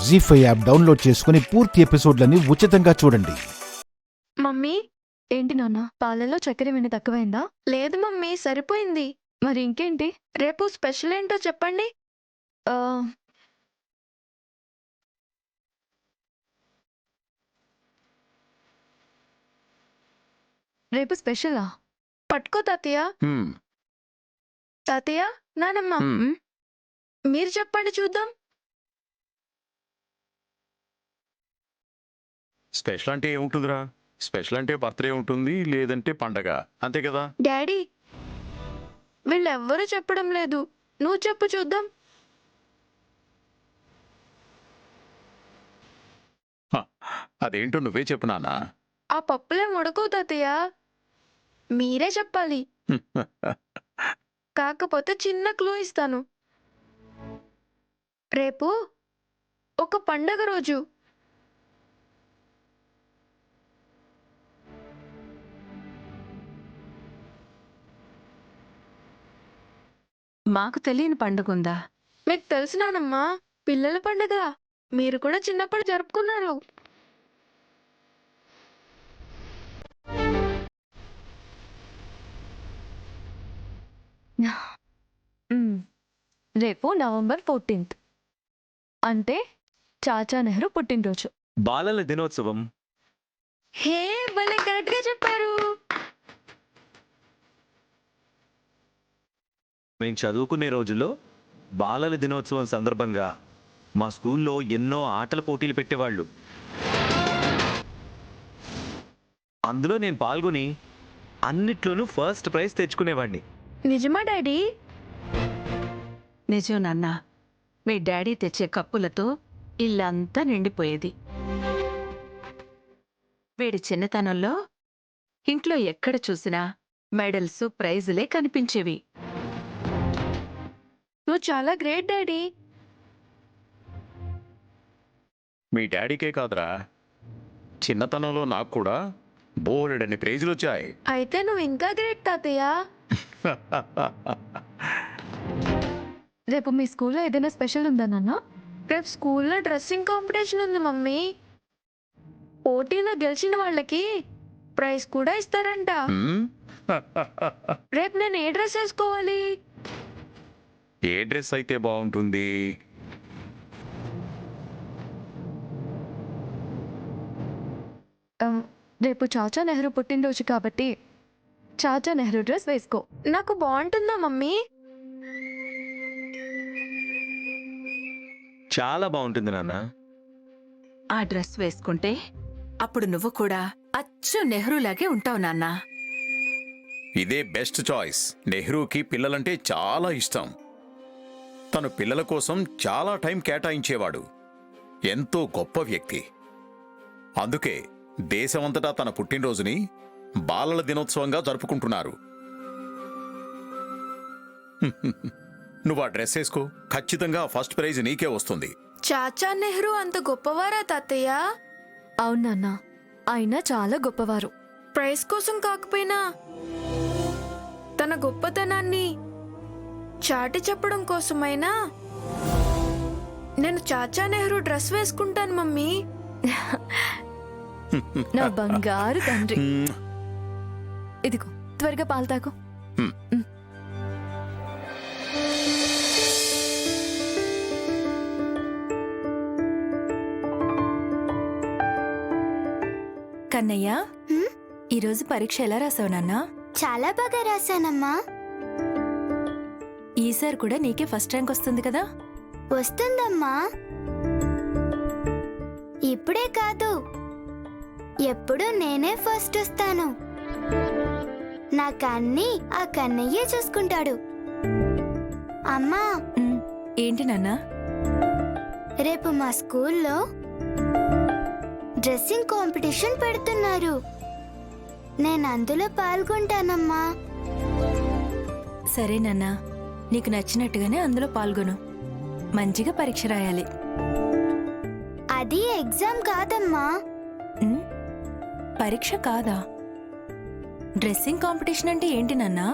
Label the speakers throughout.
Speaker 1: జీ5 app download చేసుకుని పూర్తి ఎపిసోడ్లని ఉచితంగా చూడండి.
Speaker 2: మమ్మీ,
Speaker 3: ఏంటి నాన్న, పాలల్లో చక్కెర వెన్న తక్కువైందా?
Speaker 2: లేదు మమ్మీ, సరిపోయింది.
Speaker 3: మరి ఇంకేంటి?
Speaker 2: రేపు స్పెషల్ ఏంటో చెప్పండి.
Speaker 3: ఆ, రేపు స్పెషలా?
Speaker 2: పట్టుకో తాతయ్య. తాతయ్య, నానమ్మ, మీరు చెప్పండి చూద్దాం.
Speaker 4: స్పెషల్ అంటే ఏముంటుందిరా? స్పెషల్ అంటే బర్త్డే ఉంటుంది, లేదంటే పండగ, అంతే కదా?
Speaker 2: డాడీ, వీళ్ళెవ్వరూ చెప్పడం లేదు. నువ్వు చెప్పు చూద్దాం.
Speaker 4: అదేంటో నువ్వే చెప్పు నాన్నా.
Speaker 2: ఆ పప్పులే ఉడకవు తాతయ్య, మీరే చెప్పాలి. కాకపోతే చిన్న క్లూ ఇస్తాను. రేపు ఒక పండగ రోజు.
Speaker 5: మాకు తెలియని పండుగుందా?
Speaker 2: మీకు తెలుసునానమ్మా, పిల్లల పండుగ. మీరు కూడా చిన్నప్పుడు జరుపుకున్నారు.
Speaker 3: రేపు నవంబర్ 14th, అంటే చాచా నెహ్రూ పుట్టినరోజు.
Speaker 6: బాలల దినోత్సవం.
Speaker 2: హే, భలే కరెక్ట్ గా చెప్పారు.
Speaker 6: మేము చదువుకునే రోజుల్లో బాలల దినోత్సవం సందర్భంగా మా స్కూల్లో ఎన్నో ఆటల పోటీలు పెట్టేవాళ్ళు. అందులో నేను పాల్గొని అన్నిట్లోనూ ఫస్ట్ ప్రైజ్ తెచ్చుకునేవాడిని.
Speaker 2: నిజమా డాడీ?
Speaker 5: నిజం నాన్న, మీ డాడీ తెచ్చే కప్పులతో ఇల్లంతా నిండిపోయేది. వీడి చిన్నతనంలో ఇంట్లో ఎక్కడ చూసినా మెడల్స్, ప్రైజులే కనిపించేవి.
Speaker 2: నువ్వు చాలా గ్రేట్ డాడీ.
Speaker 4: మీ డాడీకే కాదురా, చిన్నతనంలో నాకు కూడా బోలెడన్ని ప్రైజులు వచ్చాయి.
Speaker 2: అయితే నువ్వు ఇంకా గ్రేట్ తాతయ్య.
Speaker 3: రేపు మీ స్కూల్లో ఏదైనా స్పెషల్ ఉందా నాన్న?
Speaker 2: రేపు స్కూల్లో డ్రెస్సింగ్ కాంపిటీషన్ ఉంది మమ్మీ. పోటీలో గెలిచిన వాళ్ళకి ప్రైజ్ కూడా ఇస్తారంట. రేపు నేను ఏ డ్రెస్ వేసుకోవాలి?
Speaker 4: ఏ డ్రెస్ అయితే బాగుంటుంది?
Speaker 3: రేపు చాచా నెహ్రూ పుట్టినరోజు కాబట్టి చాచా నెహ్రూ డ్రెస్ వేసుకో.
Speaker 2: నాకు బాగుంటుందా మమ్మీ?
Speaker 6: చాలా బాగుంటుంది నాన్న.
Speaker 5: ఆ డ్రెస్ వేసుకుంటే అప్పుడు నువ్వు కూడా అచ్చు నెహ్రూలాగే ఉంటావు నాన్న.
Speaker 4: ఇదే బెస్ట్ చాయిస్. నెహ్రూకి పిల్లలంటే చాలా ఇష్టం. తను పిల్లల కోసం చాలా టైం కేటాయించేవాడు. ఎంతో గొప్ప వ్యక్తి. అందుకే దేశమంతటా తన పుట్టినరోజుని బాలల దినోత్సవంగా జరుపుకుంటున్నారు. నువ్వు ఆ డ్రెస్ వేసుకో, ఖచ్చితంగా ఫస్ట్ ప్రైజ్ నీకే వస్తుంది.
Speaker 2: చాచా నెహ్రూ అంత గొప్పవారా తాతయ్య?
Speaker 3: అవును నాన్న, ఆయన చాలా గొప్పవారు.
Speaker 2: ప్రైజ్ కోసం కాకపోయినా తన గొప్పతనాన్ని చాటి చెప్పడం కోసమైనా నేను చాచా నెహ్రూ డ్రెస్ వేసుకుంటాను మమ్మీ.
Speaker 3: నా బంగారు తండ్రి. ఇదిగో, త్వరగా పాలు తాగు.
Speaker 7: కన్నయ్య, ఈరోజు పరీక్ష ఎలా రాసావు నాన్నా?
Speaker 8: చాలా బాగా రాశానమ్మా.
Speaker 7: ఈసారి కూడా నీకే ఫస్ట్ ర్యాంక్ వస్తుంది కదా?
Speaker 8: వస్తుందమ్మా. ఇప్పుడే కాదు, ఎప్పుడు నేనే ఫస్ట్ వస్తాను. నాకన్నీ ఆ కన్నయ్యే చూసుకుంటాడు. అమ్మా,
Speaker 7: ఏంటి నాన్నా?
Speaker 8: రేపు మా స్కూల్లో డ్రెస్సింగ్ కాంపిటీషన్ పెడుతున్నారు. నేను అందులో పాల్గొంటానమ్మా.
Speaker 7: సరే నాన్నా, నీకు నచ్చినట్టుగానే అందులో పాల్గొను. మంచిగా పరీక్ష రాయాలి.
Speaker 8: అది ఎగ్జామ్ కాదమ్మా.
Speaker 7: పరీక్ష కాదా? డ్రెస్సింగ్ కాంపిటీషన్ అంటే ఏంటి నాన్నా?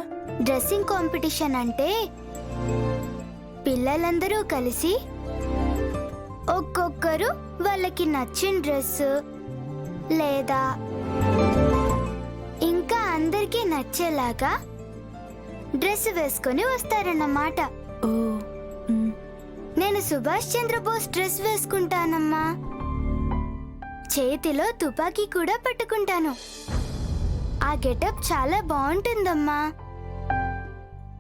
Speaker 8: డ్రెస్సింగ్ కాంపిటీషన్ అంటే పిల్లలందరూ కలిసి ఒక్కొక్కరు వాళ్ళకి నచ్చిన డ్రెస్ లేదా ఇంకా అందరికీ నచ్చేలాగా డ్రెస్ వేసుకొని వస్తారన్నమాట.
Speaker 7: ఓ మ్,
Speaker 8: నేను సుభాష్ చంద్రబోస్ డ్రెస్ వేసుకుంటానమ్మా. చేతిలో తుపాకీ కూడా పట్టుకుంటాను. ఆ గెటప్ చాలా బాగుంటుందమ్మా.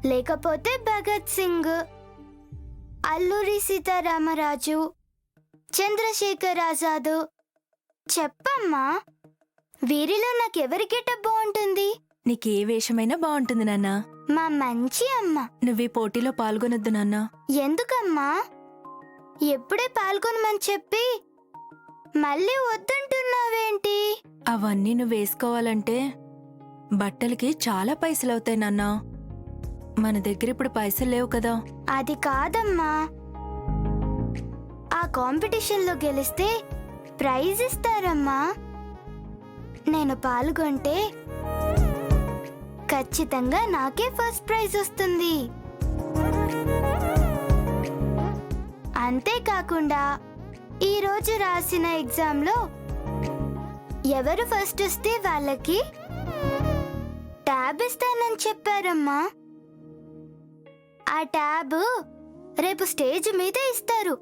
Speaker 8: లేకపోతే భగత్ సింగ్, అల్లూరి సీతారామరాజు, చంద్రశేఖర్ ఆజాద్. చెప్పమ్మా, వీరిలో నాకెవరి గెటప్ బాగుంటుంది?
Speaker 7: నీకే వేషమైనా బాగుంటుంది నాన్న.
Speaker 8: మా మంచి అమ్మ.
Speaker 7: నువ్వు ఈ పోటీలో పాల్గొనొద్దు నాన్న.
Speaker 8: ఎందుకమ్మా? ఎప్పుడే పాల్గొనమని చెప్పి మళ్ళీ వద్దంటున్నావేంటి?
Speaker 7: అవన్నీ నువ్వు వేసుకోవాలంటే బట్టలకి చాలా పైసలు అవుతాయి నాన్న. మన దగ్గర ఇప్పుడు పైసలు లేవు కదా.
Speaker 8: అది కాదమ్మా, ఆ కాంపిటీషన్లో గెలిస్తే ప్రైజ్ ఇస్తారమ్మా. నేను పాల్గొంటే ఖచ్చితంగా నాకే ఫస్ట్ ప్రైజ్ వస్తుంది. అంతేకాకుండా ఈరోజు రాసిన ఎగ్జామ్లో ఎవరు ఫస్ట్ వస్తే వాళ్ళకి ట్యాబ్ ఇస్తానని చెప్పారమ్మా. ఆ ట్యాబ్ రేపు స్టేజ్ మీద ఇస్తారు.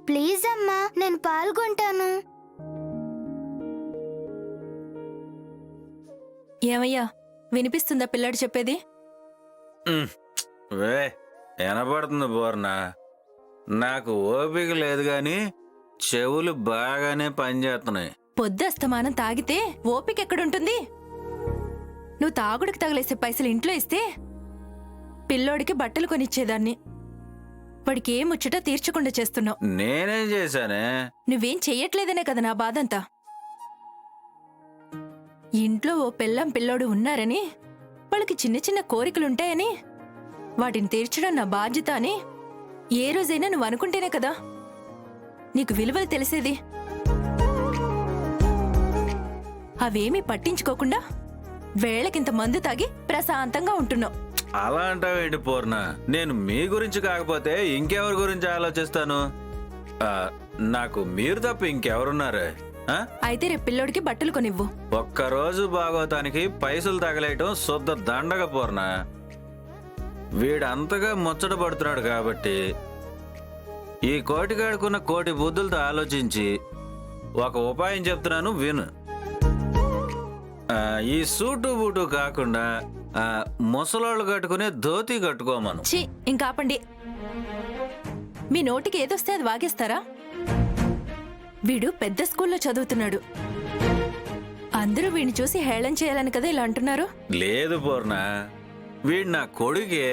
Speaker 8: ప్లీజ్ అమ్మా, నేను పాల్గొంటాను.
Speaker 7: ఏమయ్యా, వినిపిస్తుందా పిల్లాడు చెప్పేది?
Speaker 9: వే వినపడుతుంది పూర్ణ. నాకు ఓపిక లేదు గాని చెవులు బాగానే పనిచేస్తున్నాయి.
Speaker 7: పొద్దస్తమానం తాగితే ఓపిక ఎక్కడుంటుంది? నువ్వు తాగుడికి తగిలేసే పైసలు ఇంట్లో ఇస్తే పిల్లోడికి బట్టలు కొనిచ్చేదాన్ని. వాడికి ఏ ముచ్చట తీర్చకుండా చేస్తున్నావు.
Speaker 9: నేనేం చేశానే?
Speaker 7: నువ్వేం చెయ్యట్లేదనే కదా నా బాధంతా. ఇంట్లో ఓ పెళ్ళాం పిల్లోడు ఉన్నారని, వాళ్ళకి చిన్న చిన్న కోరికలుంటాయని, వాటిని తీర్చడం నా బాధ్యత అని ఏ రోజైనా నువ్వు అనుకుంటేనే కదా నీకు విలువలు తెలిసేది. అవేమీ పట్టించుకోకుండా వేళకింత మందు తాగి ప్రశాంతంగా ఉంటున్నావు.
Speaker 9: అలా అంటావేంటి పూర్ణ? నేను మీ గురించి కాకపోతే ఇంకెవరి గురించి ఆలోచిస్తాను? నాకు మీరు తప్ప ఇంకెవరున్నారు?
Speaker 7: అయితే రేపు పిల్లోడికి బట్టలు కొనివ్వు.
Speaker 9: ఒక్కరోజు బాగోతానికి పైసలు తగలేయటం శుద్ధ దండగ పూర్ణ. వీడంతగా ముచ్చట పడుతున్నాడు కాబట్టి ఈ కోటిగాడుకున్న కోటి బుద్ధులతో ఆలోచించి ఒక ఉపాయం చెప్తున్నాను, విను. ఈ సూటు బూటు కాకుండా ముసలోళ్ళు కట్టుకునే ధోతి కట్టుకోమను.
Speaker 7: ఛీ, ఇంకాపండి. మీ నోటికి ఏదొస్తే అది వాగేస్తారా? వీడు పెద్ద స్కూల్లో చదువుతున్నాడు. అందరూ వీడిని చూసి హేళన చేయాలని కదా ఇలా అంటున్నారు.
Speaker 9: లేదు పూర్ణ, వీడు నా కొడుకే.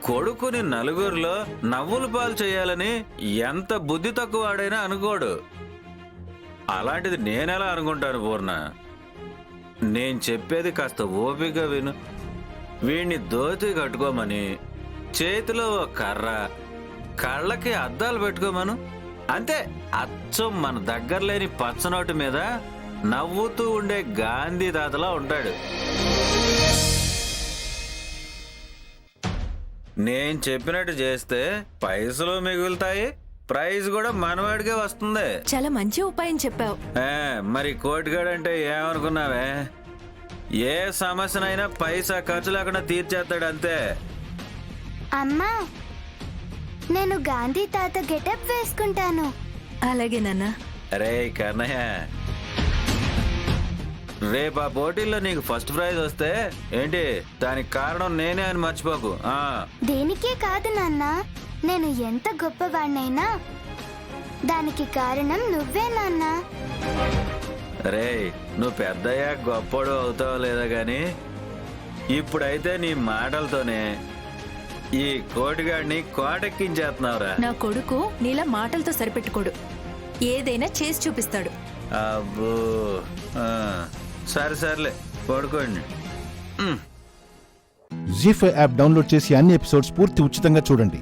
Speaker 9: కొడుకుని నలుగురిలో నవ్వుల పాలు చేయాలని ఎంత బుద్ధి తక్కువ వాడైనా అనుకోడు. అలాంటిది నేనెలా అనుకుంటాను పూర్ణ? నేను చెప్పేది కాస్త ఓపిక విను. వీడిని ధోతి కట్టుకోమని, చేతిలో ఓ కర్ర, కళ్ళకి అద్దాలు పెట్టుకోమను. అంతే, అచ్చం మన దగ్గర లేని పచ్చనోటి మీద నవ్వుతూ ఉండే గాంధీ తాతలా ఉంటాడు. నేను చెప్పినట్టు చేస్తే పైసలు మిగులుతాయి, ప్రైజ్ కూడా మనవాడికే వస్తుంది.
Speaker 7: చాలా మంచి ఉపాయం చెప్పావు.
Speaker 9: మరి కోటిగాడంటే ఏమనుకున్నావే? ఏ సమస్యనైనా పైసా ఖర్చు లేకుండా తీర్చేస్తాడు అంతే.
Speaker 8: అమ్మా, నేను గాంధీ తాత గెటప్ వేసుకుంటాను.
Speaker 7: అలాగే నాన్న.
Speaker 9: రే కన్నయ్య, రేపు ఆ పోటీల్లో నీకు ఫస్ట్ ప్రైజ్ వస్తే ఏంటి, దానికి కారణం నేనే అని మర్చిపోకు.
Speaker 8: దేనికే కాదు నాన్న, నేను ఎంత గొప్పవాణ్ణైనా దానికి కారణం నువ్వే నాన్న.
Speaker 9: రే, నువ్వు పెద్దయ్యా గొప్పడు అవుతావో లేదా గాని ఇప్పుడైతే నీ మాటలతోనే ఈ కోటిగాడిని కోటెక్కించేస్తున్నావురా.
Speaker 7: నా కొడుకు నీలా మాటలతో సరిపెట్టుకోడు, ఏదైనా చేసి చూపిస్తాడు.
Speaker 9: అబ్బో, సర్లే పడుకోండి.
Speaker 1: జీ5 యాప్ డౌన్లోడ్ చేసి అన్ని ఎపిసోడ్స్ పూర్తి ఉచితంగా చూడండి.